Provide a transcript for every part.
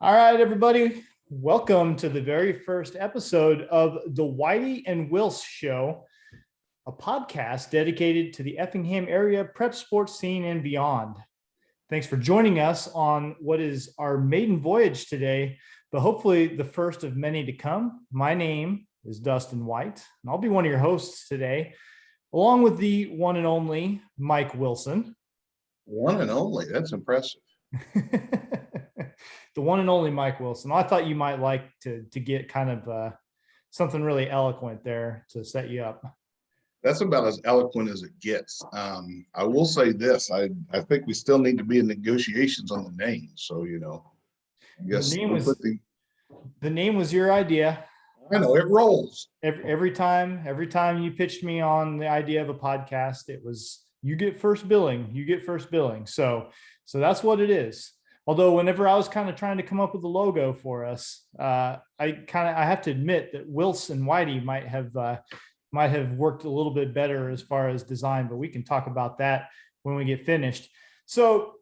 All right, everybody. Welcome to the very first episode of the Whitey and Wills Show, a podcast dedicated to the Effingham area prep sports scene and beyond. Thanks for joining us on what is our maiden voyage today, but hopefully the first of many to come. My name is Dustin White, and I'll be one of your hosts today, along with the one and only Mike Wilson. One and only. That's impressive. The one and only Mike Wilson. I thought you might like to get kind of something really eloquent there to set you up. That's about as eloquent as it gets. I will say this. I think we still need to be in negotiations on the name. So, I guess the name was your idea. I know it rolls. Every time you pitched me on the idea of a podcast, it was you get first billing. So that's what it is. Although whenever I was kind of trying to come up with a logo for us, I have to admit that Wills and Whitey might have worked a little bit better as far as design, but we can talk about that when we get finished. So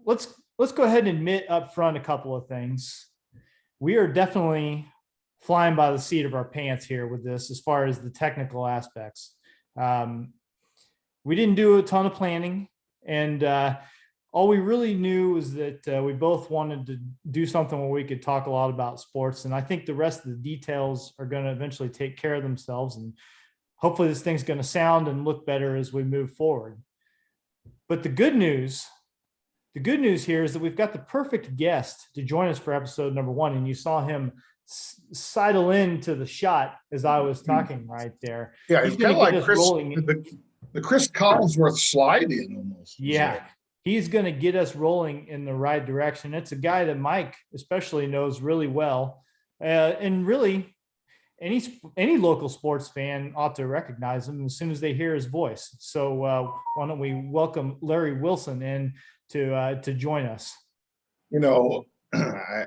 let's go ahead and admit up front a couple of things. We are definitely flying by the seat of our pants here with this as far as the technical aspects. We didn't do a ton of planning, and all we really knew was that we both wanted to do something where we could talk a lot about sports. And I think the rest of the details are going to eventually take care of themselves. And hopefully this thing's going to sound and look better as we move forward. But the good news here is that we've got the perfect guest to join us for episode number 1. And you saw him sidle into the shot as I was talking right there. Yeah, he's kind of like the Chris Collinsworth slide in almost. Yeah. He's going to get us rolling in the right direction. It's a guy that Mike especially knows really well. And really, any local sports fan ought to recognize him as soon as they hear his voice. So why don't we welcome Larry Wilson in to join us? I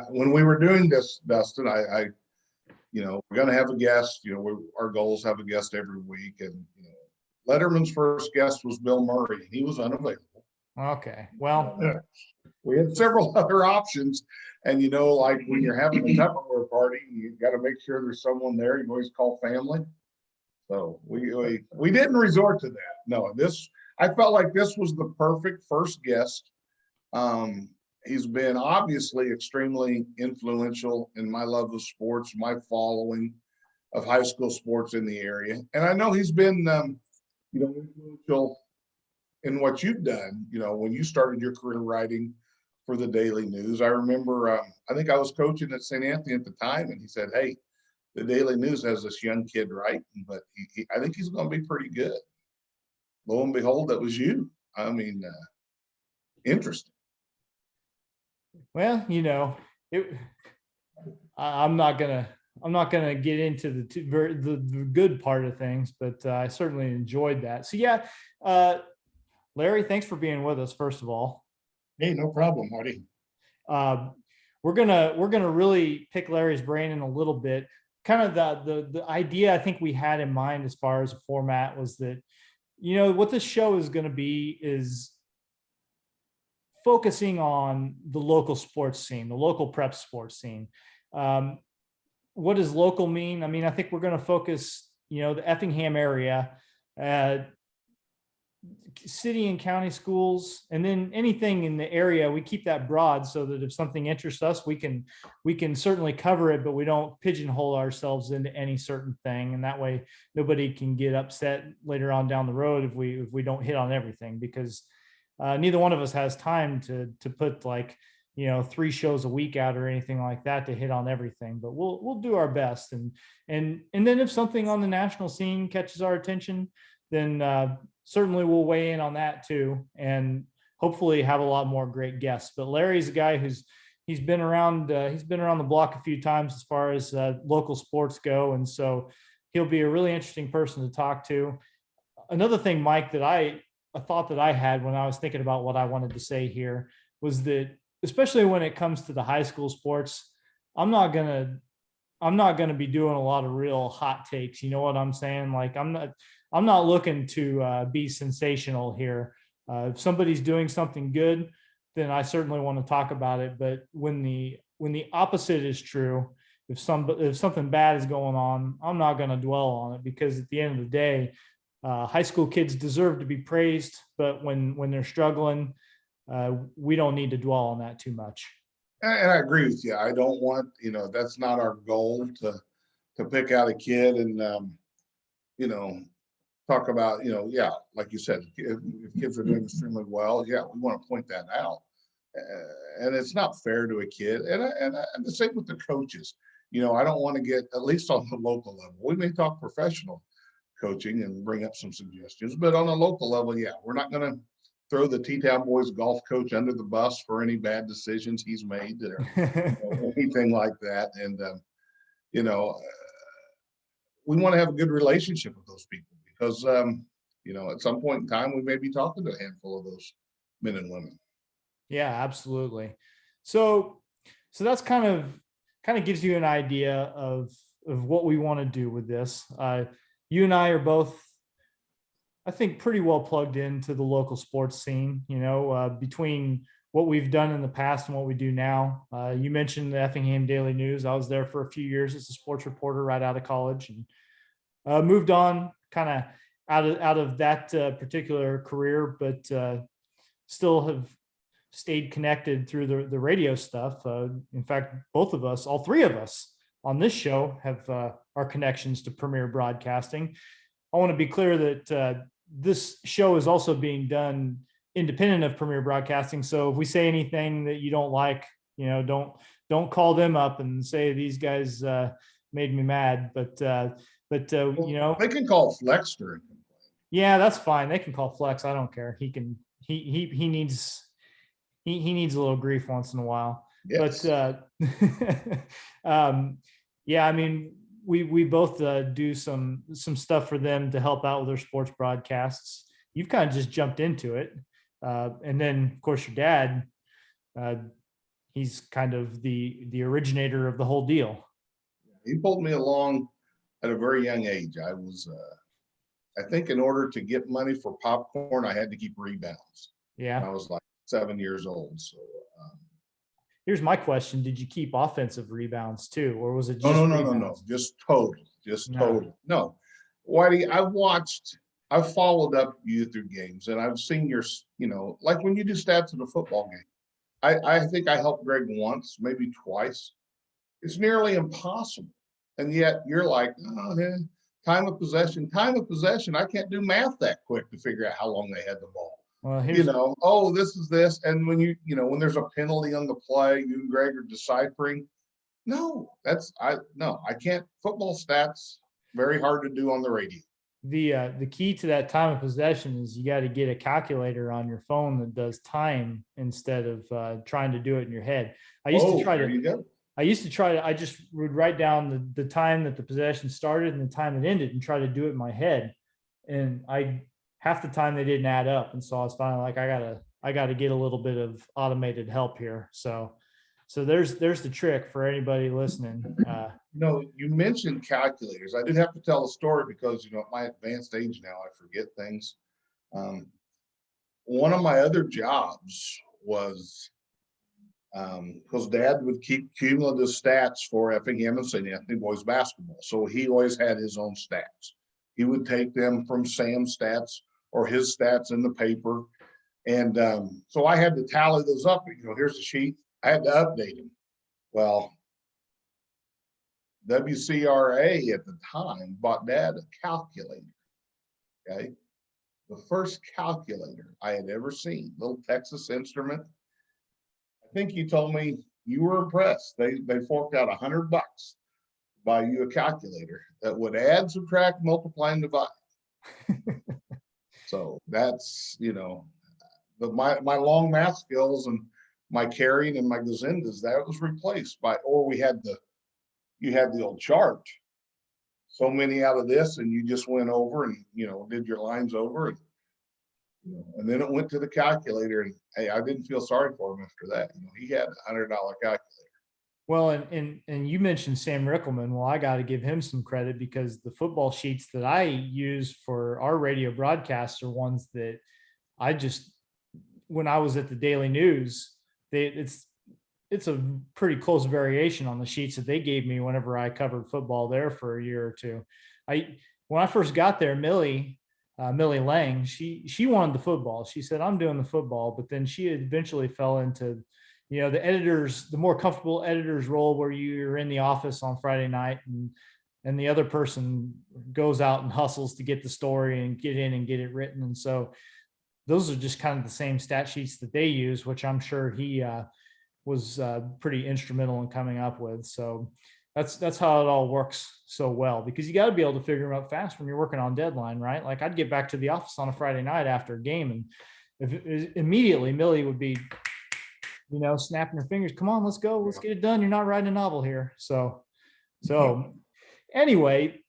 when we were doing this, Dustin, we're going to have a guest. Our goals have a guest every week. And Letterman's first guest was Bill Murray. He was unavailable. Okay, well, we had several other options, and like when you're having a Tupperware party, you got to make sure there's someone there. You always call family. So we didn't resort to that. No, I felt like this was the perfect first guest. He's been obviously extremely influential in my love of sports, my following of high school sports in the area, and I know he's been influential in what you've done, when you started your career writing for the Daily News. I remember, I think I was coaching at St. Anthony at the time, and he said, "Hey, the Daily News has this young kid writing, but I think he's going to be pretty good." Lo and behold, that was you. I mean, interesting. Well, I'm not gonna get into the good part of things, but I certainly enjoyed that. So yeah. Larry, thanks for being with us, first of all. Hey, no problem, Marty. We're gonna really pick Larry's brain in a little bit. Kind of the idea I think we had in mind as far as a format was that, what this show is going to be is focusing on the local sports scene, the local prep sports scene. What does local mean? I mean, I think we're going to focus, the Effingham area, city and county schools, and then anything in the area. We keep that broad so that if something interests us, we can certainly cover it, but we don't pigeonhole ourselves into any certain thing. And that way nobody can get upset later on down the road if we don't hit on everything, because neither one of us has time to put 3 shows a week out or anything like that to hit on everything, but we'll do our best. And then if something on the national scene catches our attention, then certainly we'll weigh in on that too, and hopefully have a lot more great guests. But Larry's a guy he's been around the block a few times as far as local sports go, and so he'll be a really interesting person to talk to. Another thing, Mike, that a thought that I had when I was thinking about what I wanted to say here was that, especially when it comes to the high school sports, I'm not gonna be doing a lot of real hot takes. You know what I'm saying? Like, I'm not looking to be sensational here. If somebody's doing something good, then I certainly want to talk about it. But when the opposite is true, if something bad is going on, I'm not going to dwell on it, because at the end of the day, high school kids deserve to be praised, but when they're struggling, we don't need to dwell on that too much. And I agree with you. I don't want, that's not our goal to pick out a kid and, you know, talk about, yeah, like you said, if kids are doing extremely well, yeah, we want to point that out. And it's not fair to a kid. And the same with the coaches. I don't want to get, at least on the local level, we may talk professional coaching and bring up some suggestions, but on a local level, yeah, we're not going to throw the T-Town boys golf coach under the bus for any bad decisions he's made or anything like that. And, you know, we want to have a good relationship with those people because, at some point in time, we may be talking to a handful of those men and women. Yeah, absolutely. So that's kind of gives you an idea of what we want to do with this. You and I are both, I think, pretty well plugged into the local sports scene, between what we've done in the past and what we do now. You mentioned the Effingham Daily News. I was there for a few years as a sports reporter right out of college, and moved on kind of out of that particular career, but still have stayed connected through the radio stuff. In fact, both of us, all three of us on this show, have our connections to Premier Broadcasting. I want to be clear that this show is also being done independent of Premier Broadcasting. So if we say anything that you don't like, don't call them up and say these guys made me mad. But they can call Flex during. Yeah, that's fine. They can call Flex. I don't care. He needs a little grief once in a while. Yes. But yeah, I mean, we both do some stuff for them to help out with their sports broadcasts. You've kind of just jumped into it, and then of course your dad, he's kind of the originator of the whole deal. He pulled me along at a very young age. I was, I think, in order to get money for popcorn, I had to keep rebounds. Yeah, I was like 7 years old. So here's my question: did you keep offensive rebounds too, or was it just no, just total? No, Whitey, I've followed up you through games, and I've seen your, like when you do stats in a football game. I think I helped Greg once, maybe twice. It's nearly impossible, and yet you're like, oh, yeah, time of possession. I can't do math that quick to figure out how long they had the ball. Well, this is this. And when when there's a penalty on the play, you and Greg are deciphering. No, I can't. Football stats, very hard to do on the radio. The key to that time of possession is you got to get a calculator on your phone that does time instead of trying to do it in your head. I used to try to, I just would write down the time that the possession started and the time it ended and try to do it in my head. And half the time they didn't add up. And so I was finally like, I gotta get a little bit of automated help here. So there's the trick for anybody listening. You mentioned calculators. I did have to tell a story because, at my advanced age now, I forget things. One of my other jobs was, because Dad would keep cumulative stats for Effingham and St. Anthony boys basketball. So he always had his own stats. He would take them from Sam's stats or his stats in the paper. And so I had to tally those up. Here's the sheet. I had to update them. Well, WCRA at the time bought Dad a calculator. Okay. The first calculator I had ever seen, little Texas Instrument. I think you told me you were impressed. They forked out $100 to buy you a calculator that would add, subtract, multiply, and divide. So that's, my long math skills and my carrying and my gazindas, that was replaced by, or you had the old chart. So many out of this, and you just went over and, did your lines over. And then it went to the calculator, and hey, I didn't feel sorry for him after that. He had a $100 calculator. Well, and you mentioned Sam Rickelman. Well, I got to give him some credit because the football sheets that I use for our radio broadcasts are ones that I just when I was at the Daily News, it's a pretty close variation on the sheets that they gave me whenever I covered football there for a year or two. When I first got there, Millie Lang, she wanted the football. She said, I'm doing the football, but then she eventually fell into, the more comfortable editor's role where you're in the office on Friday night and the other person goes out and hustles to get the story and get in and get it written. And so those are just kind of the same stat sheets that they use, which I'm sure he was pretty instrumental in coming up with. So that's how it all works so well, because you got to be able to figure them out fast when you're working on deadline, right? Like I'd get back to the office on a Friday night after a game, and immediately Millie would be, snapping her fingers. Come on, let's go, let's get it done. You're not writing a novel here. So anyway,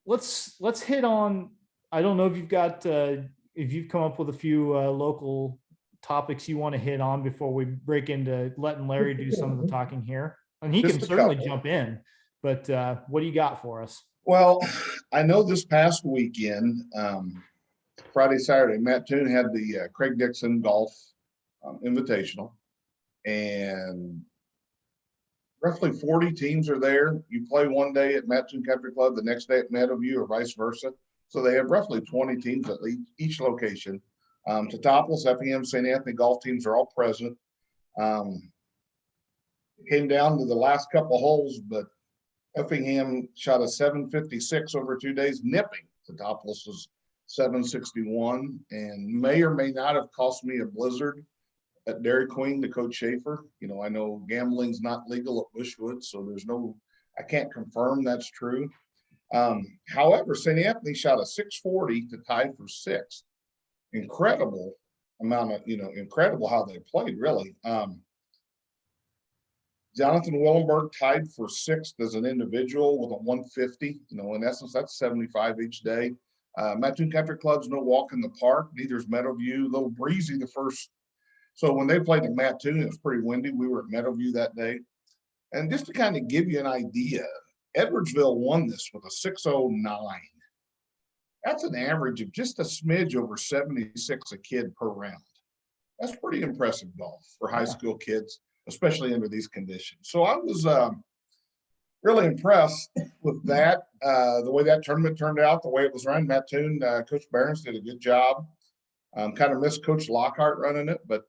let's hit on. I don't know if you've come up with a few local topics you want to hit on before we break into letting Larry do some of the talking here. And he can certainly jump in, but what do you got for us? Well, I know this past weekend, Friday, Saturday, Matt Toon had the Craig Dixon Golf Invitational, and roughly 40 teams are there. You play one day at Matt Toon Country Club, the next day at Meadowview, or vice versa. So they have roughly 20 teams at each location. Totopolis, Effingham, St. Anthony golf teams are all present. Came down to the last couple holes, but Effingham shot a 756 over 2 days, nipping Totopolis's 761, and may or may not have cost me a blizzard at Dairy Queen to Coach Schaefer. I know gambling's not legal at Bushwood, so I can't confirm that's true. However, St. Anthony shot a 640 to tie for sixth. Incredible amount of, incredible how they played, really. Jonathan Willenberg tied for sixth as an individual with a 150. In essence, that's 75 each day. Mattoon Country Club's no walk in the park. Neither is Meadowview. A little breezy the first. So when they played at Mattoon, it was pretty windy. We were at Meadowview that day. And just to kind of give you an idea, Edwardsville won this with a 609. That's an average of just a smidge over 76 a kid per round. That's pretty impressive golf for high school kids, especially under these conditions. So I was really impressed with that, the way that tournament turned out, the way it was run. Mattoon, Coach Behrens did a good job. Kind of missed Coach Lockhart running it, but,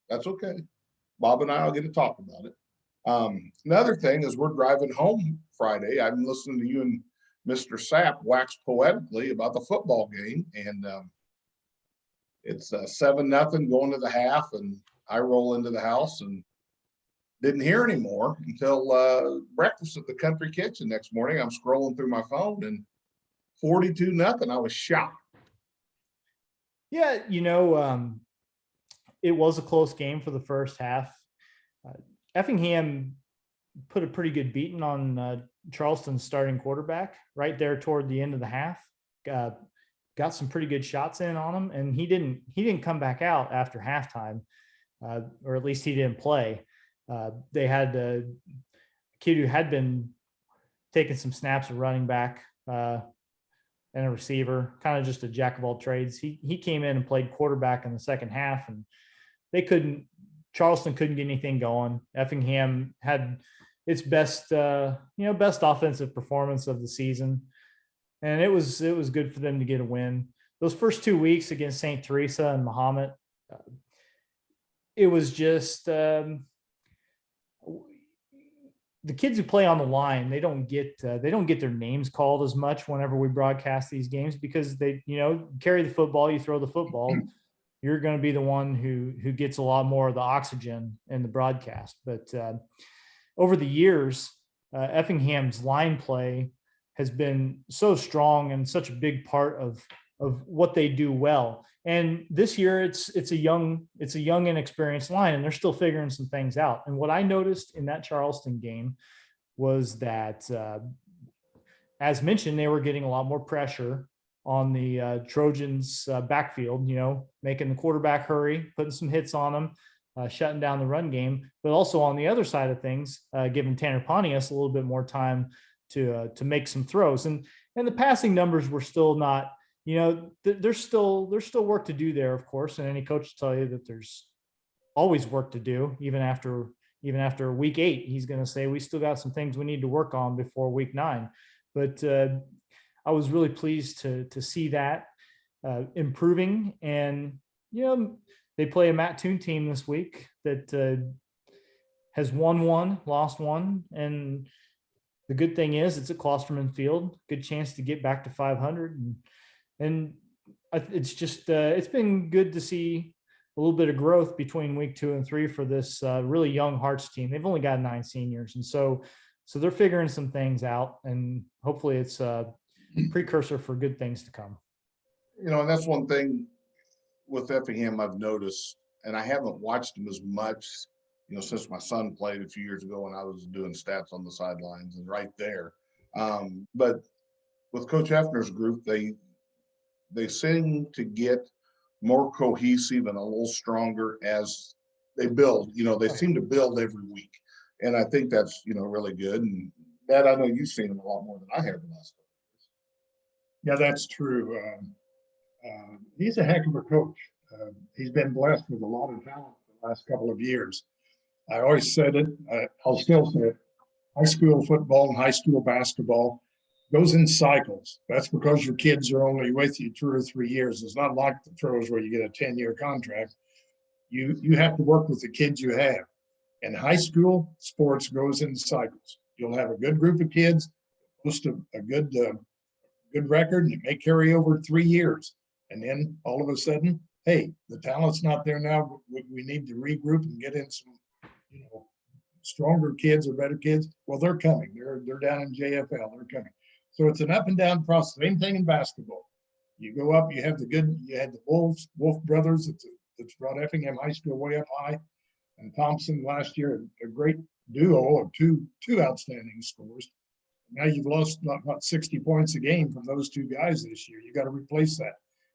that's okay. Bob and I will get to talk about it. Another thing is we're driving home Friday. I've been listening to you and Mr. Sapp wax poetically about the football game, and it's 7-0 going to the half, and I roll into the house and didn't hear anymore until breakfast at the Country Kitchen next morning. I'm scrolling through my phone and 42-0. I was shocked. Yeah, it was a close game for the first half. Effingham put a pretty good beating on Charleston's starting quarterback right there toward the end of the half. Got some pretty good shots in on him, and he didn't come back out after halftime, or at least he didn't play. They had a kid who had been taking some snaps of running back and a receiver, kind of just a jack of all trades. He came in and played quarterback in the second half, and Charleston couldn't get anything going. Effingham had its best offensive performance of the season, and it was good for them to get a win. Those first 2 weeks against St. Teresa and Mahomet, it was just the kids who play on the line. They don't get their names called as much whenever we broadcast these games, because they carry the football, you throw the football. You're going to be the one who gets a lot more of the oxygen in the broadcast. But over the years, Effingham's line play has been so strong and such a big part of what they do well. And this year, it's a young inexperienced line, and they're still figuring some things out. And what I noticed in that Charleston game was that, as mentioned, they were getting a lot more pressure on the Trojans' backfield, making the quarterback hurry, putting some hits on them, shutting down the run game, but also on the other side of things, giving Tanner Pontius a little bit more time to make some throws. And the passing numbers were still not there's still work to do there, of course, and any coach will tell you that there's always work to do. Even after week 8, he's going to say we still got some things we need to work on before week 9. But I was really pleased to see that improving. And they play a Matt Toon team this week that has won one, lost one, and the good thing is it's at Klosterman Field. Good chance to get back to 500, and it's been good to see a little bit of growth between week 2 and 3 for this really young Hearts team. They've only got 9 seniors, and so they're figuring some things out, and hopefully it's a precursor for good things to come. And that's one thing with Effingham I've noticed, and I haven't watched them as much, since my son played a few years ago when I was doing stats on the sidelines and right there. But with Coach Hefner's group, they seem to get more cohesive and a little stronger as they build. They seem to build every week, and I think that's really good. And that, I know you've seen them a lot more than I have the last couple of Yeah, that's true. He's a heck of a coach. He's been blessed with a lot of talent the last couple of years. I always said it. I'll still say it. High school football and high school basketball goes in cycles. That's because your kids are only with you 2 or 3 years. It's not like the pros where you get a 10-year contract. You have to work with the kids you have. And high school sports goes in cycles. You'll have a good group of kids, post a good record, and it may carry over 3 years. And then all of a sudden, hey, the talent's not there now. We need to regroup and get in some, stronger kids or better kids. Well, they're coming. They're down in JFL. They're coming. So it's an up and down process. Same thing in basketball. You go up. You had the Wolf brothers that's brought Effingham High School way up high, and Thompson last year, a great duo of two outstanding scores. Now you've lost about 60 points a game from those 2 guys this year. You got to replace that.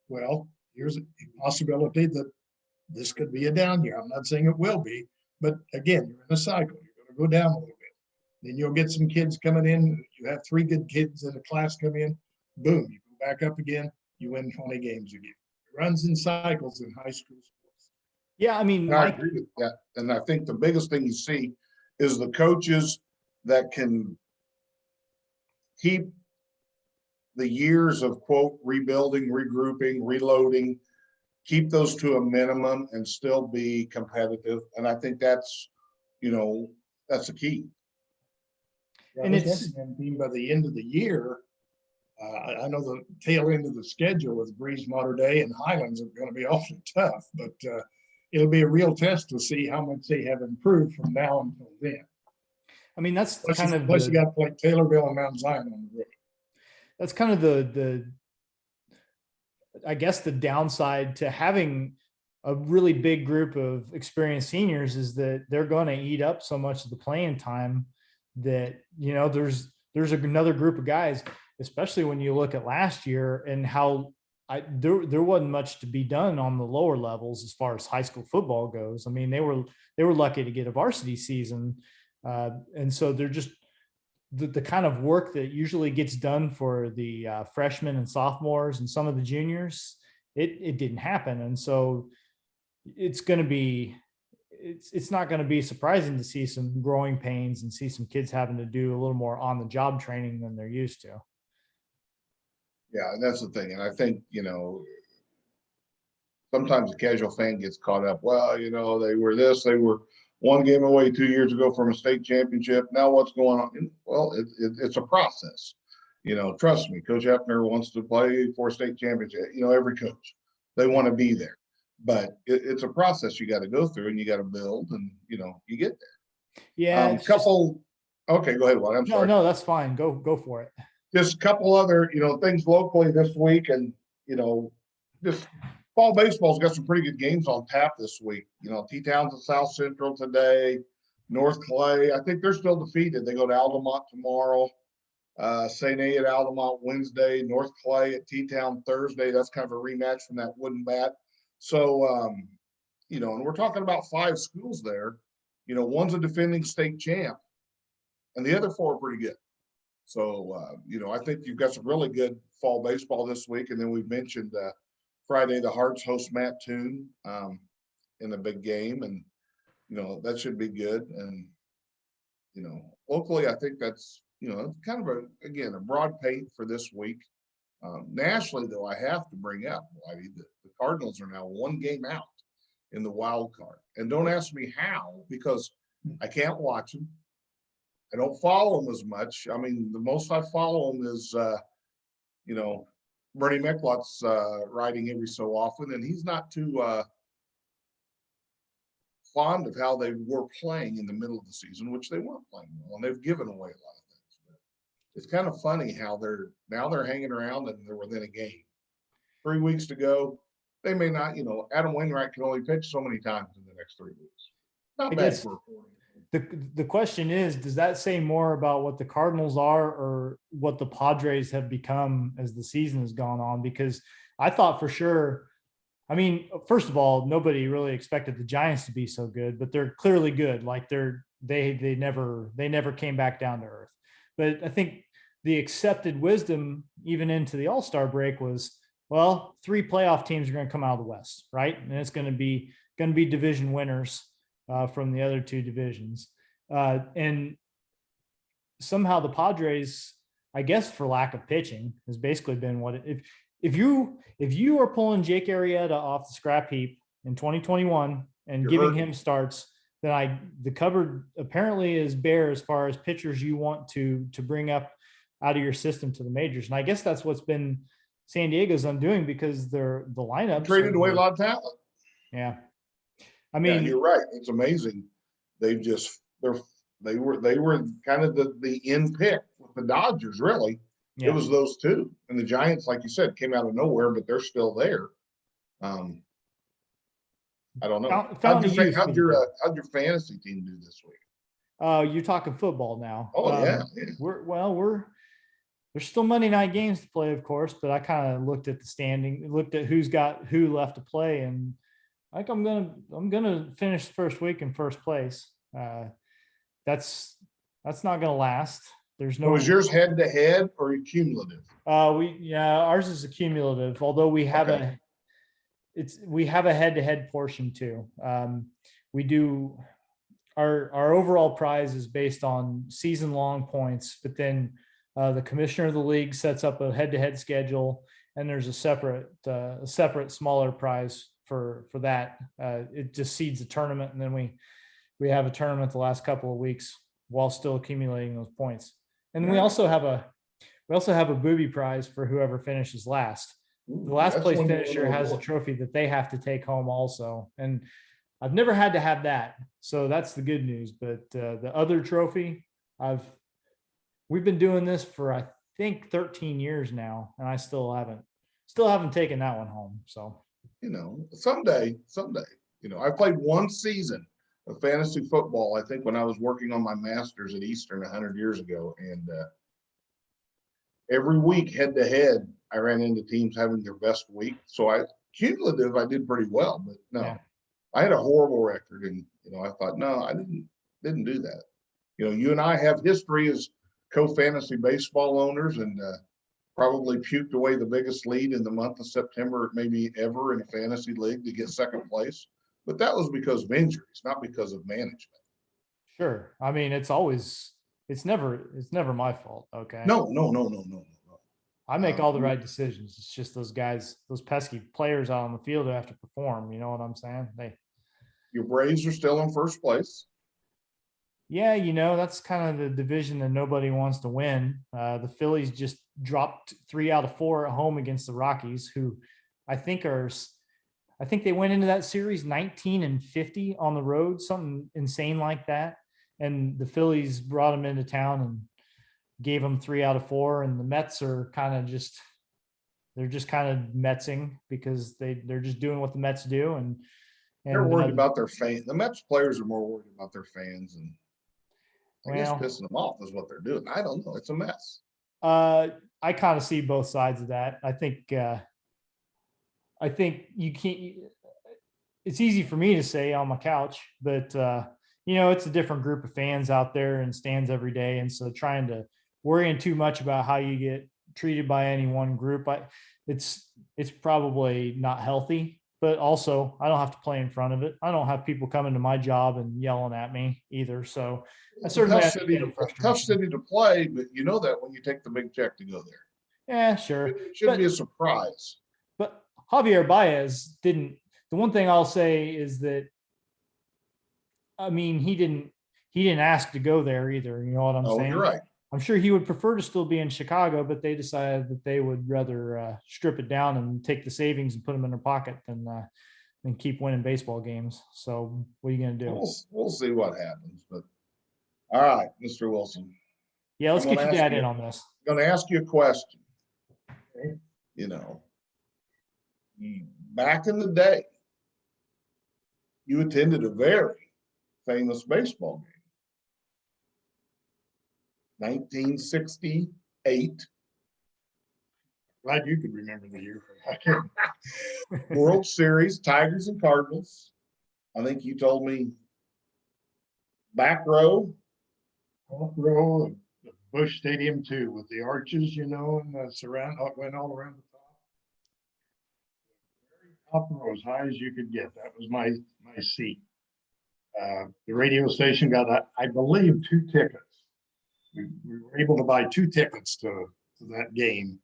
Well, here's a possibility that this could be a down year. I'm not saying it will be, but again, you're in a cycle. You're going to go down a little bit. Then you'll get some kids coming in. You have 3 good kids in the class come in. Boom, you go back up again. You win 20 games again. It runs in cycles in high school sports. Yeah, I mean, I agree with that. And I think the biggest thing you see is the coaches that can keep the years of quote rebuilding, regrouping, reloading, keep those to a minimum and still be competitive. And I think that's the key. Yeah, and this it's Effingham team by the end of the year, I know the tail end of the schedule with Breeze, Mater Dei, and Highlands are going to be awfully tough, but it'll be a real test to see how much they have improved from now until then. I mean, that's Plus, kind of you got to play Taylorville and Mount Zion on the road. That's kind of the I guess the downside to having a really big group of experienced seniors is that they're going to eat up so much of the playing time that there's another group of guys, especially when you look at last year and how there wasn't much to be done on the lower levels as far as high school football goes. I mean, they were lucky to get a varsity season, and so they're just the kind of work that usually gets done for the freshmen and sophomores and some of the juniors. It didn't happen, and so it's not going to be surprising to see some growing pains and see some kids having to do a little more on the job training than they're used to. Yeah, and that's the thing. And I think, sometimes the casual fan gets caught up. Well, they were 1 game away 2 years ago from a state championship. Now what's going on? Well, it's a process. Trust me, Coach Hefner wants to play for a state championship. Every coach, they want to be there. But it's a process you got to go through, and you got to build, and you get there. Yeah. Okay, go ahead. What? I'm sorry. No, that's fine. Go for it. Just a couple other, things locally this week, and just fall baseball's got some pretty good games on tap this week. T-Town's at South Central today. North Clay, I think they're still defeated. They go to Altamont tomorrow. St. A at Altamont Wednesday. North Clay at T-Town Thursday. That's kind of a rematch from that wooden bat. So, and we're talking about 5 schools there. One's a defending state champ, and the other 4 are pretty good. So, I think you've got some really good fall baseball this week. And then we mentioned Friday, the Hearts host Matt Toon in a big game. And, that should be good. And, locally, I think that's, kind of a broad paint for this week. Nationally, though, I have to bring up, Whitey, the Cardinals are now 1 game out in the wild card. And don't ask me how, because I can't watch them. I don't follow them as much. I mean, the most I follow them is, Bernie Mecklot's writing every so often, and he's not too fond of how they were playing in the middle of the season, which they weren't playing well, and they've given away a lot of things. But it's kind of funny how they're hanging around and they're within a game. 3 weeks to go. They may not, Adam Wainwright can only pitch so many times in the next 3 weeks. Not bad for the question is, does that say more about what the Cardinals are or what the Padres have become as the season has gone on? Because I thought for sure, I mean, first of all, nobody really expected the Giants to be so good, but they're clearly good. Like they never came back down to earth. But I think the accepted wisdom, even into the All-Star break, was, well, 3 playoff teams are going to come out of the West, right? And it's going to be division winners from the other 2 divisions. And somehow the Padres, I guess for lack of pitching, has basically been what if you are pulling Jake Arrieta off the scrap heap in 2021 and You're giving hurting. him starts, then the cupboard apparently is bare as far as pitchers you want to bring up out of your system to the majors. And I guess that's what's been San Diego's undoing, because the lineup traded away a lot of talent. Yeah. I mean, you're right. It's amazing. They were kind of the end pick with the Dodgers, really. yeah. It was those 2. And the Giants, like you said, came out of nowhere, but they're still there. I don't know. How'd your fantasy team do this week? You're talking football now. Oh, yeah. There's still Monday night games to play, of course, but I kind of looked at the standing, looked at who's got who left to play, and I think I'm gonna finish the first week in first place. That's not gonna last. There's no. Was yours head to head or cumulative? Ours is a cumulative, although we have Okay. we have a head to head portion too. We do our overall prize is based on season long points, but then the commissioner of the league sets up a head to head schedule, and there's a separate smaller prize for that. It just seeds a tournament, and then we have a tournament the last couple of weeks while still accumulating those points. And then we also have a booby prize for whoever finishes last. The last place finisher has a trophy that they have to take home also. And I've never had to have that. So that's the good news. But the other trophy, we've been doing this for, I think, 13 years now, and I still haven't taken that one home. So, someday, I played 1 season of fantasy football, I think, when I was working on my master's at Eastern 100 years ago. And every week, head to head, I ran into teams having their best week. So cumulative, I did pretty well, but no, yeah. I had a horrible record. And, I thought, no, I didn't do that. You and I have history as co-fantasy baseball owners, and probably puked away the biggest lead in the month of September, maybe ever, in a fantasy league to get second place. But that was because of injuries, not because of management. Sure. I mean, it's never my fault. Okay. No. I make all the right decisions. It's just those guys, those pesky players out on the field who have to perform. You know what I'm saying? Your Braves are still in first place. Yeah, that's kind of the division that nobody wants to win. The Phillies just dropped 3 out of 4 at home against the Rockies, who I think they went into that series 19-50 on the road, something insane like that. And the Phillies brought them into town and gave them 3 out of 4. And the Mets are they're just kind of Metsing because they're just doing what the Mets do. And they're worried about their fans. The Mets players are more worried about their fans, and I guess pissing them off is what they're doing. I don't know. It's a mess. I kind of see both sides of that. I think you can't. It's easy for me to say on my couch, but it's a different group of fans out there and stands every day, and so trying to worrying too much about how you get treated by any one group. It's probably not healthy, but also I don't have to play in front of it. I don't have people coming to my job and yelling at me either. So I It's a certainly tough city, tough city to play, but you know that when you take the big check to go there. Yeah, sure. It should be a surprise. But Javier Baez didn't. The one thing I'll say is that, I mean, he didn't ask to go there either. You know what I'm Oh, saying? you're right. I'm sure he would prefer to still be in Chicago, but they decided that they would rather strip it down and take the savings and put them in their pocket than keep winning baseball games. So what are you going to do? We'll see what happens. But all right, Mr. Wilson, Yeah, let's I'm get gonna your ask dad you- in on this. I'm going to ask you a question. Okay. You know, back in the day, you attended a very famous baseball game. 1968 Glad you could remember the year. I can't. World Series, Tigers and Cardinals. I think you told me back row. Top row of the Bush Stadium too, with the arches, you know, and the surround, went all around the top. Very top row, as high as you could get. That was my seat. The radio station got, I believe, 2 tickets. We were able to buy 2 tickets to that game.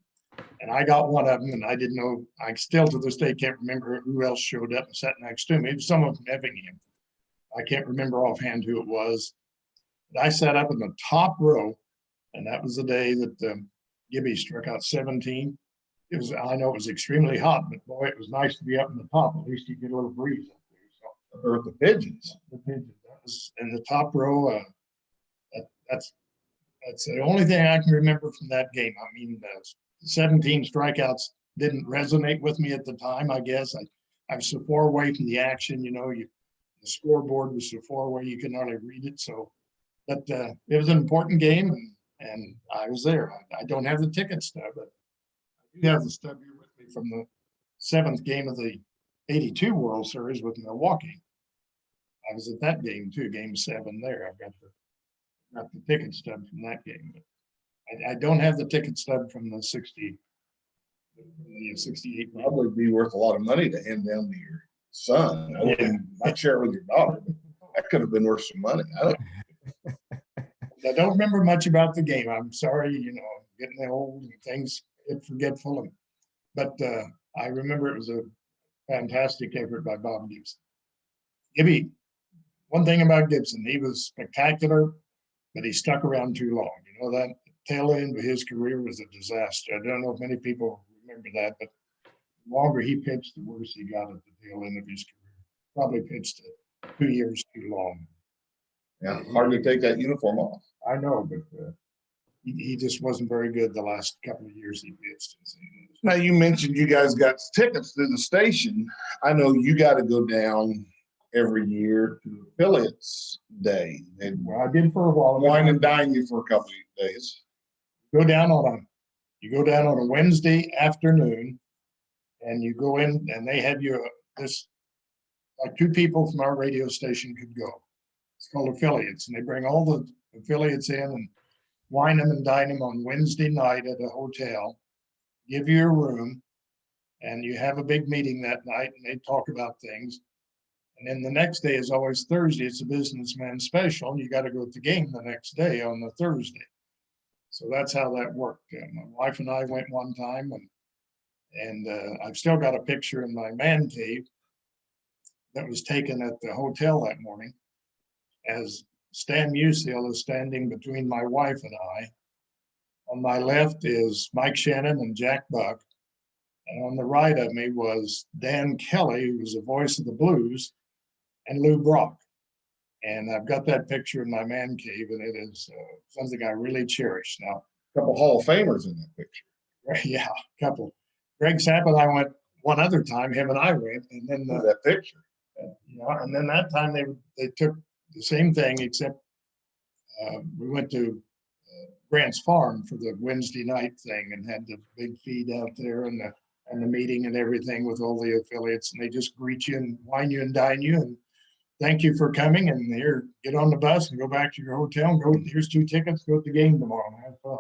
And I got one of them, and I didn't know, I still to this day can't remember who else showed up and sat next to me. It was someone from Effingham. I can't remember offhand who it was. But I sat up in the top row, and that was the day that Gibby struck out 17. It was, I know it was extremely hot, but boy, it was nice to be up in the top. At least you get a little breeze up there. So Or the Pigeons. the pigeons, that was in the top row. That's the only thing I can remember from that game. I mean, 17 strikeouts didn't resonate with me at the time. I guess I was so far away from the action. You know, the scoreboard was so far away you could hardly read it. So, but it was an important game, and I was there. I don't have the ticket stub, but I do have the stub here with me from the 7th game of the '82 World Series with Milwaukee. I was at that game too, Game 7 there. I've got the ticket stub from that game, but I don't have the ticket stub from the 68. Probably be worth a lot of money to hand down to your son. I wouldn't not share it with your daughter. That could have been worth some money. I don't remember much about the game. I'm sorry, you know, getting old and things get forgetful. But I remember it was a fantastic effort by Bob Gibson. Gibby, one thing about Gibson, he was spectacular, but he stuck around too long. You know, that tail end of his career was a disaster. I don't know if many people remember that, but the longer he pitched, the worse he got at the tail end of his career. Probably pitched 2 years too long. Yeah, hard to take that uniform off. I know, but he just wasn't very good the last couple of years he pitched. Now, you mentioned you guys got tickets to the station. I know you got to go down every year to Affiliates Day and Well, I did for a while. wine and dine you for a couple of days. You go down on a Wednesday afternoon, and you go in, and they have you this, like 2 people from our radio station could go. It's called Affiliates, and they bring all the affiliates in and wine them and dine them on Wednesday night at a hotel, give you a room, and you have a big meeting that night, and they talk about things. And then the next day is always Thursday. It's a businessman special, and you got to go to the game the next day on the Thursday. So that's how that worked. My wife and I went one time, and I've still got a picture in my man cave that was taken at the hotel that morning, as Stan Musial is standing between my wife and I. On my left is Mike Shannon and Jack Buck. And on the right of me was Dan Kelly, who was the voice of the Blues, and Lou Brock. And I've got that picture in my man cave, and it is something I really cherish. Now, A couple Hall of Famers in that picture. yeah, a couple. Greg Sapp and I went one other time, him and I went, and then That picture. and then that time they took the same thing, except we went to Grant's Farm for the Wednesday night thing and had the big feed out there and the meeting and everything with all the affiliates, and they just greet you and wine you and dine you and thank you for coming, and here, get on the bus and go back to your hotel and go, here's 2 tickets, go to the game tomorrow and have fun.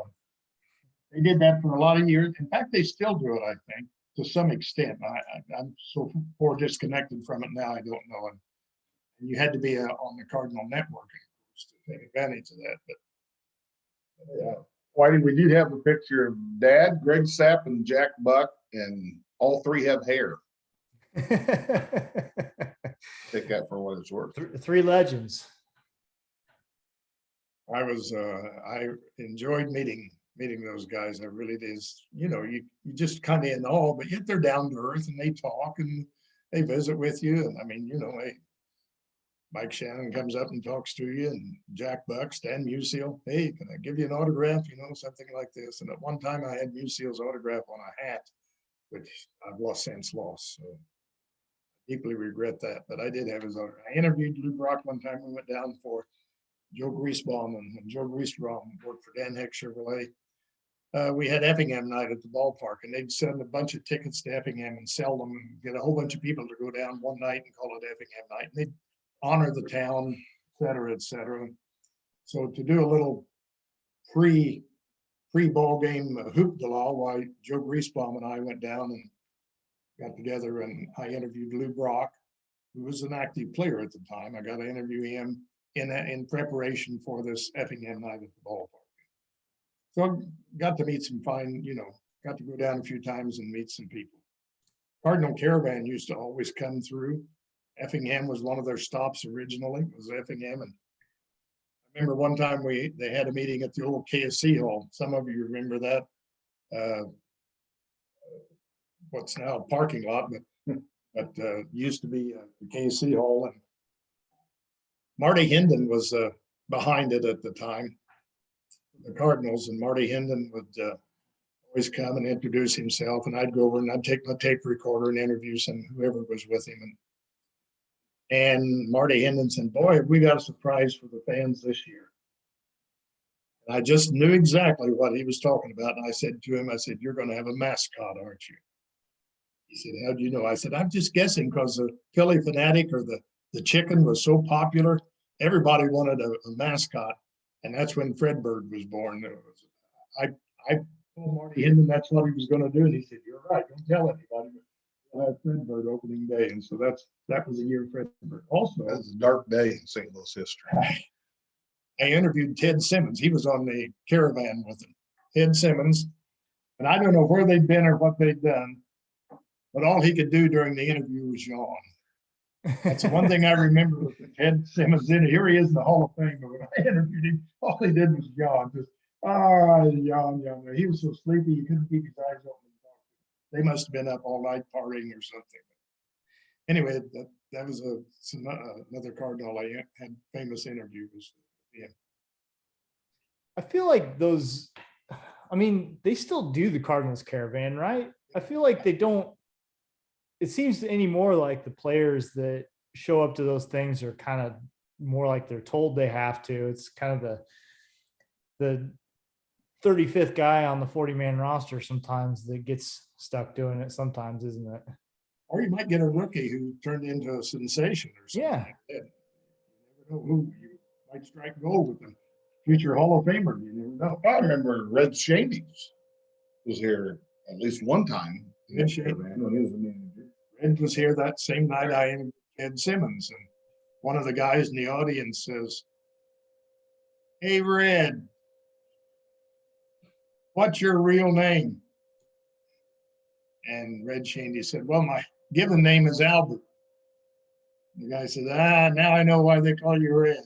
They did that for a lot of years. In fact, they still do it, I think, to some extent. I'm so far disconnected from it now, I don't know. And you had to be on the Cardinal Network, of course, to take advantage of that. But Yeah. Whitey, we do have a picture of Dad, Greg Sapp, and Jack Buck, and all three have hair. Take that for what it's worth. Three legends. I enjoyed meeting those guys. I really did. You just kind of in awe, but yet they're down to earth and they talk and they visit with you. And I mean, Mike Shannon comes up and talks to you, and Jack Buck, Stan Musial, hey, can I give you an autograph? Something like this. And at one time I had Musial's autograph on a hat, which I've since lost. So deeply regret that, but I did have his autograph. I interviewed Lou Brock one time. We went down for Joe Griesbaum, and when Joe Griesbaum worked for Dan Heck Chevrolet, we had Effingham night at the ballpark, and they'd send a bunch of tickets to Effingham and sell them and get a whole bunch of people to go down one night and call it Effingham night. And they'd honor the town, et cetera, et cetera. So to do a little pre-ball game hoop de la, while Joe Griesbaum and I went down and got together, and I interviewed Lou Brock, who was an active player at the time. I got to interview him in preparation for this Effingham night at the ballpark. So I got to meet some fine, got to go down a few times and meet some people. Cardinal Caravan used to always come through. Effingham was one of their stops originally, was Effingham. And I remember one time they had a meeting at the old KSC Hall. Some of you remember that. What's now a parking lot, but used to be the KSC Hall. And Marty Hendon was behind it at the time, the Cardinals, and Marty Hendon would always come and introduce himself, and I'd go over and I'd take my tape recorder and interview whoever was with him. And Marty Hendon said, "Boy, we got a surprise for the fans this year." And I just knew exactly what he was talking about. And I said to him, "You're going to have a mascot, aren't you?" He said, "How do you know?" I said, "I'm just guessing, because the Philly Fanatic or the chicken was so popular, everybody wanted a mascot." And that's when Fredbird was born. I told Marty Hendon that's what he was going to do. And he said, "You're right. Don't tell anybody. We'll have Fredbird opening day." And so that was the year of Fredbird. Also, That was a dark day in St. Louis history. I interviewed Ted Simmons. He was on the Caravan with him. Ted Simmons. And I don't know where they'd been or what they'd done, but all he could do during the interview was yawn. That's the one thing I remember with Ted Simmons. Here he is in the Hall of Fame, but when I interviewed him, all he did was yawn. Just yawn. He was so sleepy he couldn't keep his eyes open. They must have been up all night partying or something. Anyway, that was another Cardinal I had famous interview with him. I feel like they still do the Cardinals Caravan, right? I feel like they don't. It seems anymore like the players that show up to those things are kind of more like they're told they have to. It's kind of the 35th guy on the 40-man roster sometimes that gets stuck doing it sometimes, isn't it? Or you might get a rookie who turned into a sensation or something like that. You never know who you might strike gold with them. Future Hall of Famer, you never know. I remember Red Shavings was here at least one time. Red was here that same night I interviewed Ed Simmons, and one of the guys in the audience says, "Hey, Red, what's your real name?" And Red Shandy said, "Well, my given name is Albert." The guy said, "Now I know why they call you Red."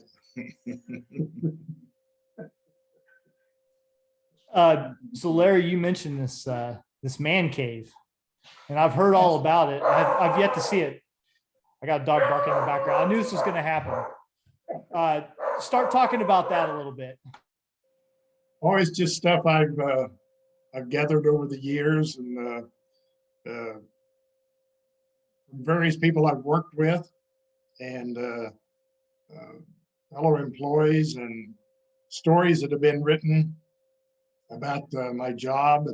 So Larry, you mentioned this man cave, and I've heard all about it. I've yet to see it. I got a dog barking in the background. I knew this was going to happen. Start talking about that a little bit. Oh, it's just stuff I've gathered over the years, and various people I've worked with, and fellow employees, and stories that have been written about my job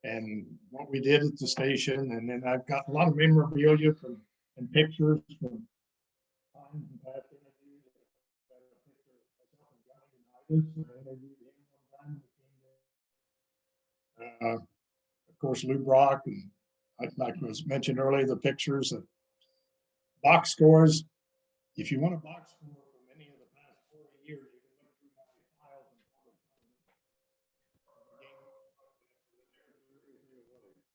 and what we did at the station. And then I've got a lot of memorabilia and pictures from times and past interviews. I've got a picture of myself and Johnny Unitas. I interviewed him one time. Of course, Lou Brock, and like was mentioned earlier, the pictures, the box scores. If you want a box score from any of the past 40 years, you can look through my files and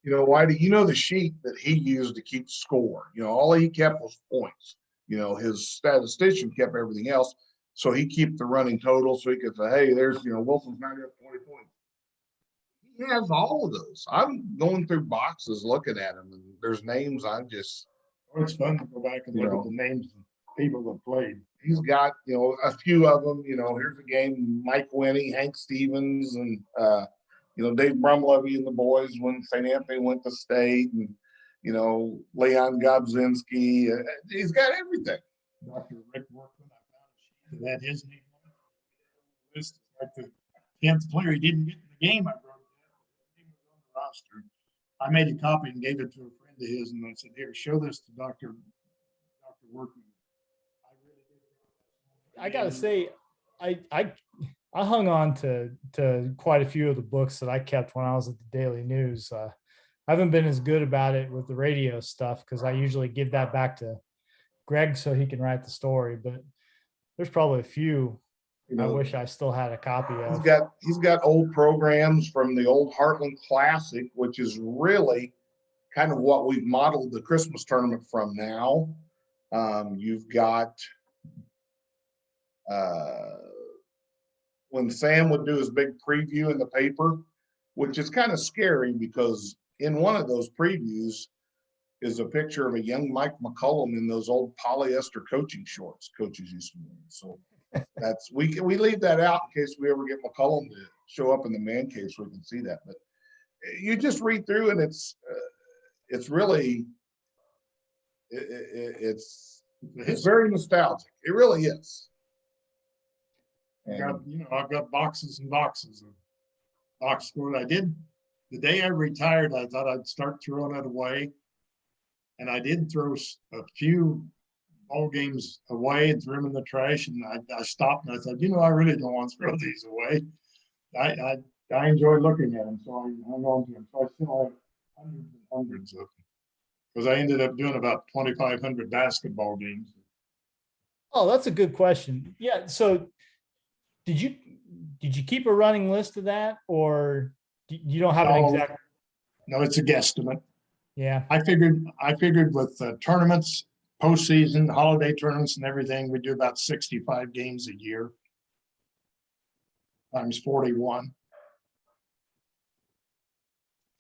You know, why do you know the sheet that he used to keep score? You know, all he kept was points. You know, his statistician kept everything else. So he kept the running total so he could say, hey, there's, you know, Wilson's 90 up 20 points. He has all of those. I'm going through boxes looking at them, and there's names I just, it's fun to go back and look at the names of people that played. he's got, you know, a few of them. You know, here's a game, Mike Winnie, Hank Stevens, and you know, Dave Brumlevy and the boys when St. Anthony went to state, and you know, Leon Gobzinski. He's got everything. Dr. Rick Workman, I found a sheet that had his name on it. List like the 10th player he didn't get in the game. I wrote that. He was on the roster. I made a copy and gave it to a friend of his, and I said, "Here, show this to Dr. Workman." I gotta say, I hung on to quite a few of the books that I kept when I was at the Daily News. I haven't been as good about it with the radio stuff because I usually give that back to Greg so he can write the story. But there's probably a few I wish I still had a copy of. He's got old programs from the old Heartland Classic, which is really kind of what we've modeled the Christmas tournament from now. You've got when Sam would do his big preview in the paper, which is kind of scary because in one of those previews is a picture of a young Mike McCullum in those old polyester coaching shorts coaches used to wear. So that's we leave that out in case we ever get McCullum to show up in the man cave so we can see that. But you just read through and it's really it's very nostalgic. It really is. I've got boxes and boxes of box score. I did the day I retired. I thought I'd start throwing it away, and I did throw a few ball games away and threw them in the trash. And I stopped and I thought, I really don't want to throw these away. I enjoy looking at them, so I hung on to them. So I still have hundreds and hundreds of them because I ended up doing about 2,500 basketball games. Oh, that's a good question. Yeah. So did you keep a running list of that, or you don't have an exact? No, it's a guesstimate. Yeah. I figured with tournaments, postseason, holiday tournaments and everything, we do about 65 games a year times 41.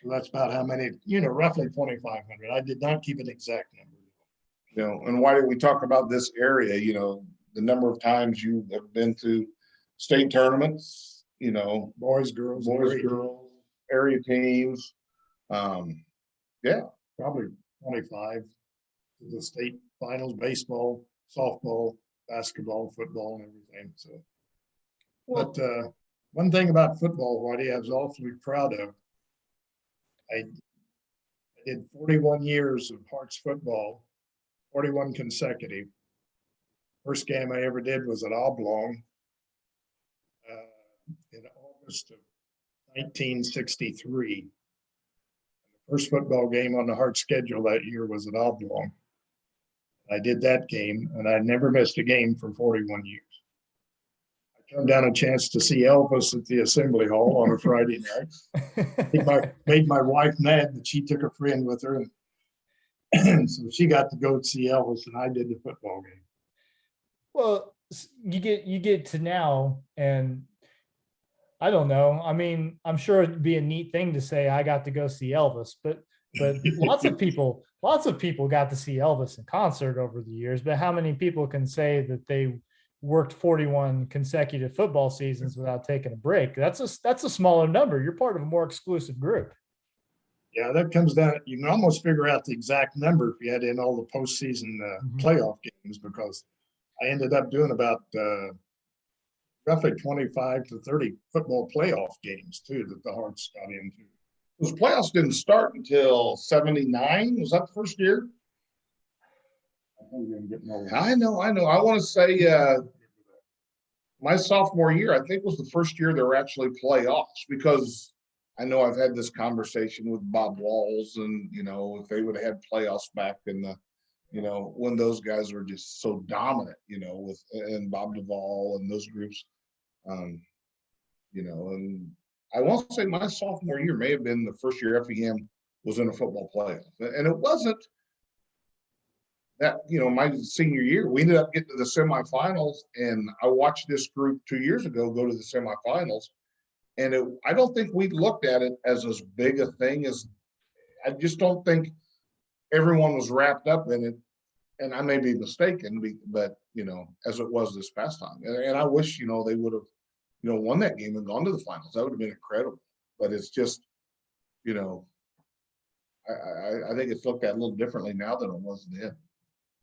So that's about how many, roughly 2,500. I did not keep an exact number. And why did we talk about this area? The number of times you have been to state tournaments, boys, girls, area teams. Yeah. Probably 25 to the state finals, baseball, softball, basketball, football, and everything. So, but one thing about football, what I was awfully proud of, I did 41 years of Hearts football, 41 consecutive. First game I ever did was at Oblong in August of 1963. The first football game on the Hearts schedule that year was at Oblong. I did that game, and I never missed a game for 41 years. I turned down a chance to see Elvis at the Assembly Hall on a Friday night. Made my wife mad that she took a friend with her, and so she got to go see Elvis, and I did the football game. Well, you get to now, and I don't know. I mean, I'm sure it'd be a neat thing to say I got to go see Elvis, but lots of people got to see Elvis in concert over the years. But how many people can say that they worked 41 consecutive football seasons without taking a break? That's a smaller number. You're part of a more exclusive group. Yeah, that comes down. You can almost figure out the exact number if you had in all the postseason playoff games, because I ended up doing about roughly 25 to 30 football playoff games too that the Hearts got into. Those playoffs didn't start until 79. Was that the first year? I know. I want to say my sophomore year, I think, was the first year there were actually playoffs, because I know I've had this conversation with Bob Walls, and if they would have had playoffs back in the, when those guys were just so dominant, with and Bob Duvall and those groups, um, and I won't say my sophomore year may have been the first year Effingham was in a football playoff, and it wasn't that, my senior year, we ended up getting to the semifinals, and I watched this group 2 years ago go to the semifinals, and I don't think we looked at it as big a thing as, I just don't think everyone was wrapped up in it, and I may be mistaken, but as it was this past time, and I wish they would have won that game and gone to the finals. That would have been incredible. But it's just, I think it's looked at a little differently now than it was then,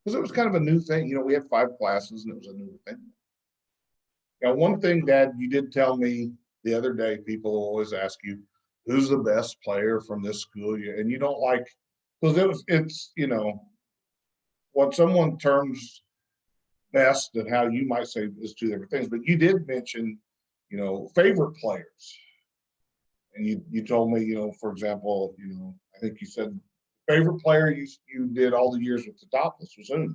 because it was kind of a new thing. We had 5 classes, and it was a new thing. Now, one thing, Dad, you did tell me the other day, people always ask you, who's the best player from this school? And you don't like, because it's what someone terms best and how you might say is 2 different things. But you did mention, favorite players. And you told me, for example, I think you said favorite player you did all the years with the Topless was who?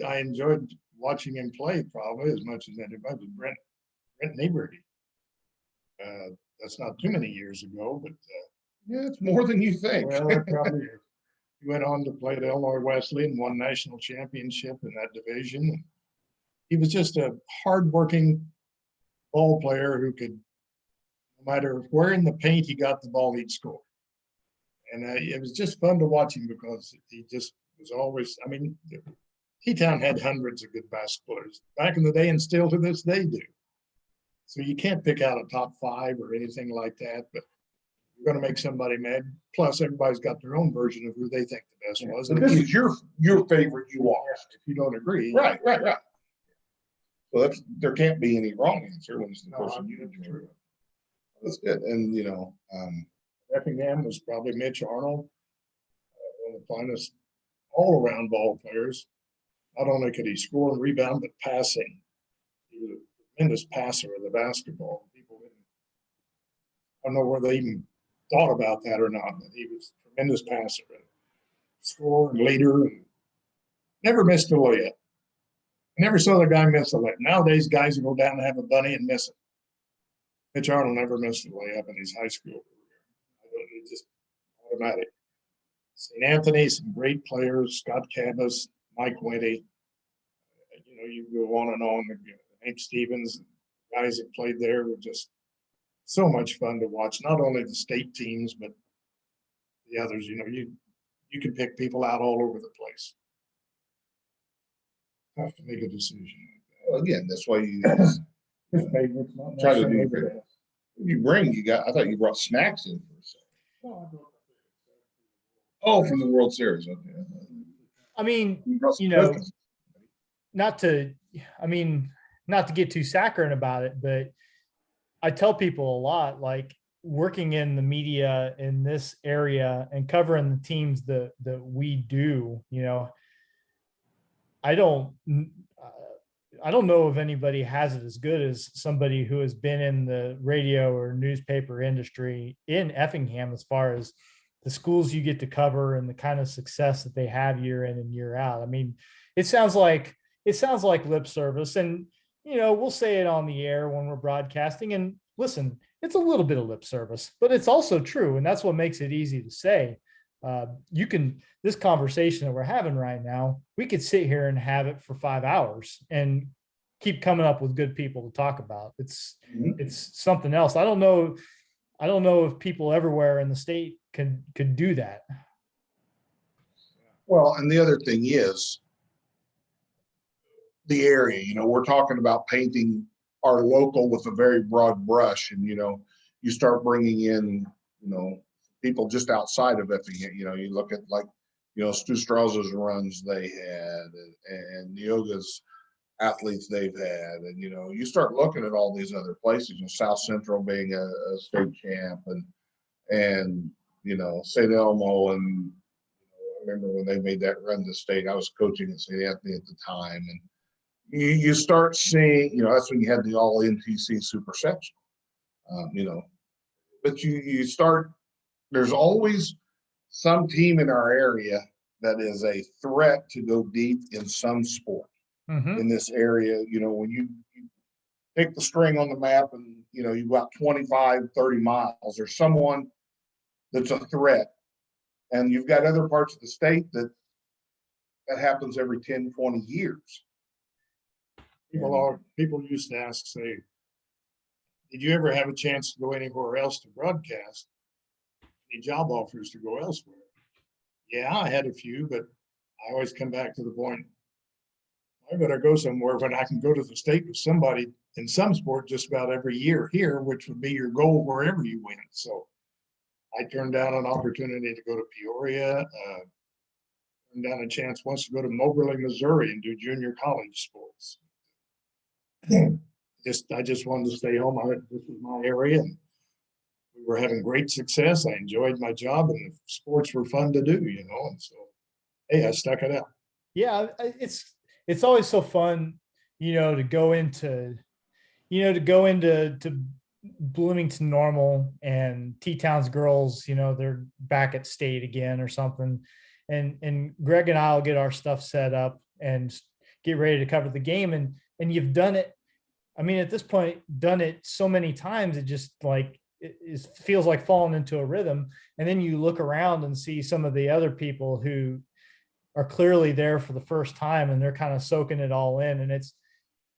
I enjoyed watching him play probably as much as anybody. Brent Nieberty. That's not too many years ago, but yeah, it's more than you think. Well, probably he went on to play at Illinois Wesley and won national championship in that division. He was just a hardworking ball player who could, no matter where in the paint he got the ball, he'd score. And it was just fun to watch him because he just was always, I mean, T-Town had hundreds of good basketballers back in the day and still to this day do. So you can't pick out a top 5 or anything like that, but you're going to make somebody mad. Plus, everybody's got their own version of who they think the best was. So this is your favorite you watched. If you don't agree. Right. Well, there can't be any wrong answer when it's the person you enjoy. That's good. And, Effingham was probably Mitch Arnold, one of the finest all-around ball players. Not only could he score and rebound, but passing. He was a tremendous passer of the basketball. People didn't, I don't know whether they even thought about that or not, but he was a tremendous passer and scorer and leader, and never missed a layup. I never saw the guy miss a layup. Nowadays, guys will go down and have a bunny and miss it. Mitch Arnold never missed a layup in his high school career. It's just automatic. St. Anthony, some great players, Scott Cabas, Mike Winty. You go on and on. Hank Stevens, guys that played there were just so much fun to watch. Not only the state teams, but the others. You can pick people out all over the place. Have to make a decision. Well, again, that's why you Not try to do your I thought you brought snacks in for a second. Oh, from the World Series. Okay. I mean, Cookies. not to get too saccharine about it, but I tell people a lot, like working in the media in this area and covering the teams that we do, I don't know if anybody has it as good as somebody who has been in the radio or newspaper industry in Effingham, as far as the schools you get to cover and the kind of success that they have year in and year out. I mean, it sounds like lip service, and we'll say it on the air when we're broadcasting, and listen, it's a little bit of lip service, but it's also true. And that's what makes it easy to say. This conversation that we're having right now, we could sit here and have it for 5 hours and keep coming up with good people to talk about. It's something else. I don't know if people everywhere in the state could do that. Well, and the other thing is the area, we're talking about painting our local with a very broad brush, and, you start bringing in, people just outside of Effingham. You look at Stu Strauss's runs they had, and Neoga's athletes they've had, and you start looking at all these other places. South Central being a state champ, and St. Elmo, and I remember when they made that run to state. I was coaching at St. Anthony at the time, and you start seeing, that's when you had the all NTC Super Section. but you start, there's always some team in our area that is a threat to go deep in some sport in this area. You know, when you pick the string on the map and, you know, you've got 25, 30 miles, there's someone that's a threat. And you've got other parts of the state that happens every 10, 20 years. People used to ask, say, did you ever have a chance to go anywhere else to broadcast? Any job offers to go elsewhere? Yeah, I had a few, but I always come back to the point, I better go somewhere when I can go to the state with somebody in some sport just about every year here, which would be your goal wherever you went. So I turned down an opportunity to go to Peoria, turned down a chance once to go to Moberly, Missouri and do junior college sports. I just wanted to stay home. This was my area, and we were having great success. I enjoyed my job, and the sports were fun to do, you know. And so, hey, I stuck it out. Yeah, it's always so fun, you know, to go into to Bloomington Normal and T-Town's girls, you know, they're back at state again or something. And Greg and I'll get our stuff set up and get ready to cover the game. And you've done it. I mean, at this point, done it so many times, it just like, it feels like falling into a rhythm. And then you look around and see some of the other people who are clearly there for the first time and they're kind of soaking it all in. And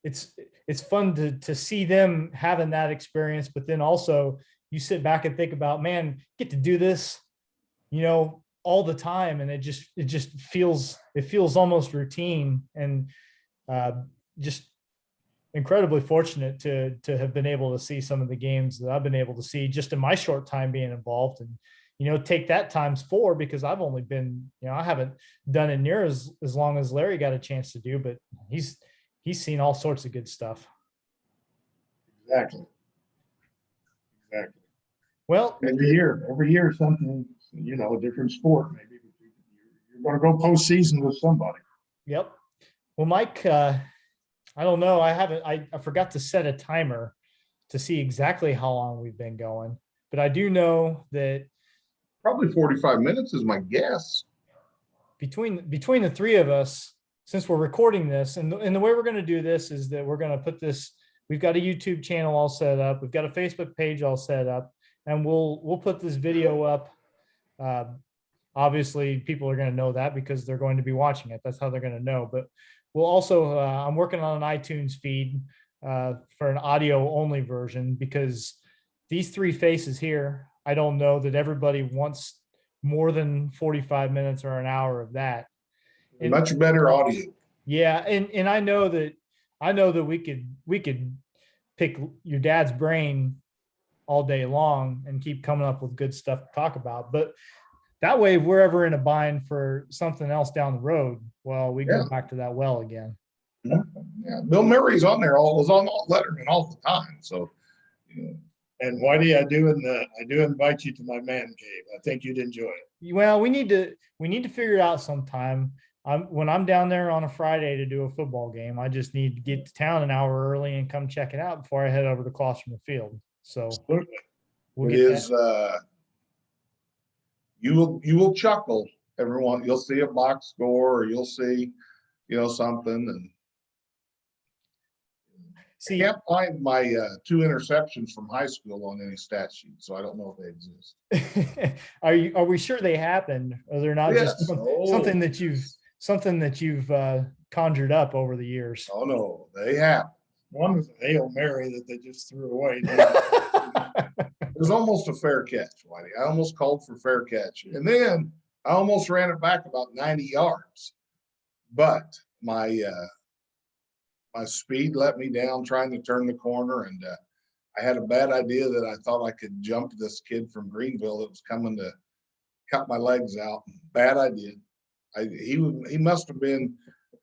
it's fun to see them having that experience, but then also you sit back and think about, man, get to do this, you know, all the time. And it just feels almost routine, and just incredibly fortunate to have been able to see some of the games that I've been able to see just in my short time being involved. And, you know, take that times 4, because I've only been, you know, I haven't done it near as long as Larry got a chance to do, but he's seen all sorts of good stuff. Exactly. Well, every year something, you know, a different sport maybe. You're going to go postseason with somebody. Yep. Well, Mike, I don't know. I forgot to set a timer to see exactly how long we've been going, but I do know that probably 45 minutes is my guess. Between the three of us, since we're recording this, and the way we're going to do this is that we're going to put this, we've got a YouTube channel all set up. We've got a Facebook page all set up, and we'll put this video up. Obviously people are going to know that because they're going to be watching it. That's how they're going to know. But we'll also, I'm working on an iTunes feed for an audio only version, because these three faces here, I don't know that everybody wants more than 45 minutes or an hour of that. And much better audio. Yeah. And I know that we could pick your dad's brain all day long and keep coming up with good stuff to talk about. But that way, if we're ever in a bind for something else down the road, well, we go back to that well again. Yeah. Bill Murray's on there, was on Letterman all the time. So, you know. And Whitey, I do invite you to my man cave. I think you'd enjoy it. Well, we need to figure it out sometime. When I'm down there on a Friday to do a football game, I just need to get to town an hour early and come check it out before I head over to across from the field. So absolutely. We'll it is that. You will chuckle, everyone. You'll see a box score, or you'll see, you know, something. And see, I can't find my 2 interceptions from high school on any stat sheet, so I don't know if they exist. Are we sure they happened, or they're not just something that you've conjured up over the years? Oh no, they have. One was a Hail Mary that they just threw away. It was almost a fair catch, Whitey. I almost called for fair catch. And then I almost ran it back about 90 yards. But my speed let me down trying to turn the corner. And I had a bad idea that I thought I could jump this kid from Greenville that was coming to cut my legs out. Bad idea. He must have been,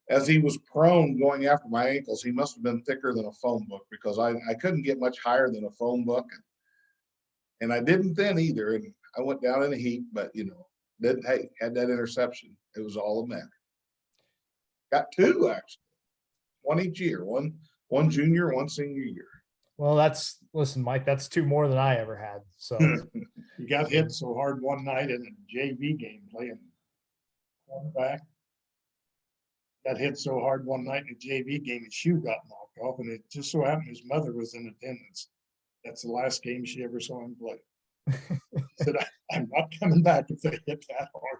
as he was prone going after my ankles, he must have been thicker than a phone book, because I couldn't get much higher than a phone book. And I didn't then either. And I went down in a heap, but, you know, had that interception. It was all a matter. Got 2, actually. 1 each year, one junior, 1 senior year. Well, listen, Mike, that's two more than I ever had. So He got hit so hard one night in a JV game playing quarterback. Got hit so hard one night in a JV game, his shoe got knocked off, and it just so happened his mother was in attendance. That's the last game she ever saw him play. He said, I'm not coming back if they hit that hard.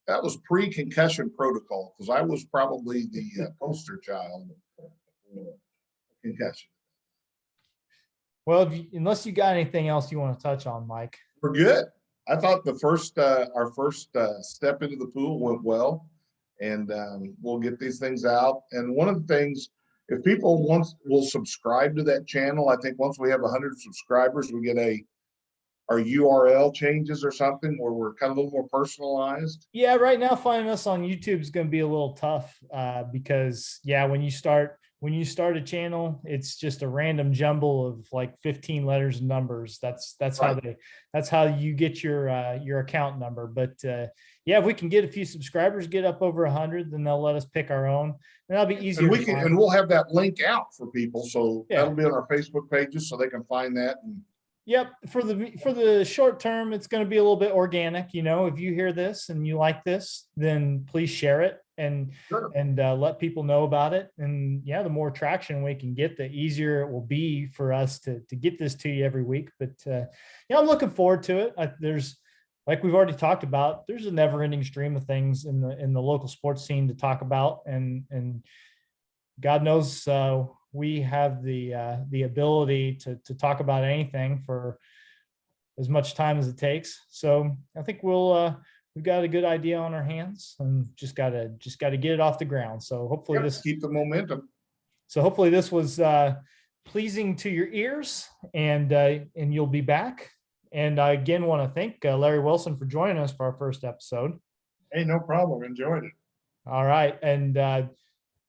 That was pre-concussion protocol, because I was probably the poster child of concussion. well, unless you got anything else you want to touch on, Mike. We're good. I thought our first step into the pool went well, and we'll get these things out. And one of the things, if people will subscribe to that channel, I think once we have 100 subscribers, we get our URL changes or something where we're kind of a little more personalized. Yeah, right now finding us on YouTube is going to be a little tough because when you start a channel, it's just a random jumble of like 15 letters and numbers. That's right. That's how you get your account number. But if we can get a few subscribers, get up over 100, then they'll let us pick our own, and that'll be easier. And we'll have that link out for people, so that'll be on our Facebook pages, so they can find that. And yep, for the short term, it's going to be a little bit organic. If you hear this and you like this, then please share it and let people know about it. And the more traction we can get, the easier it will be for us to get this to you every week. But I'm looking forward to it. There's, like we've already talked about, there's a never-ending stream of things in the local sports scene to talk about, and God knows we have the ability to talk about anything for as much time as it takes. So I think we've got a good idea on our hands, and just gotta get it off the ground. So hopefully keep the momentum. So hopefully this was pleasing to your ears, and you'll be back. And I again want to thank Larry Wilson for joining us for our first episode. Hey, no problem. Enjoyed it. All right. And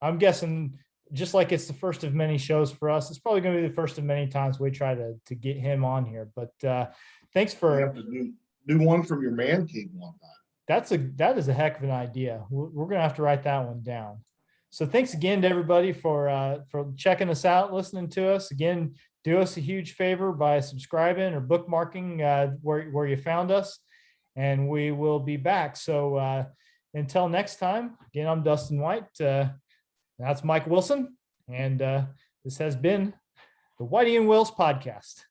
I'm guessing, just like it's the first of many shows for us, it's probably going to be the first of many times we try to get him on here. But thanks for have to do one from your man cave one time. That is a heck of an idea. We're going to have to write that one down. So thanks again to everybody for checking us out, listening to us. Again, do us a huge favor by subscribing or bookmarking where you found us, and we will be back. So until next time, again, I'm Dustin White. That's Mike Wilson, and this has been the Whitey and Wills podcast.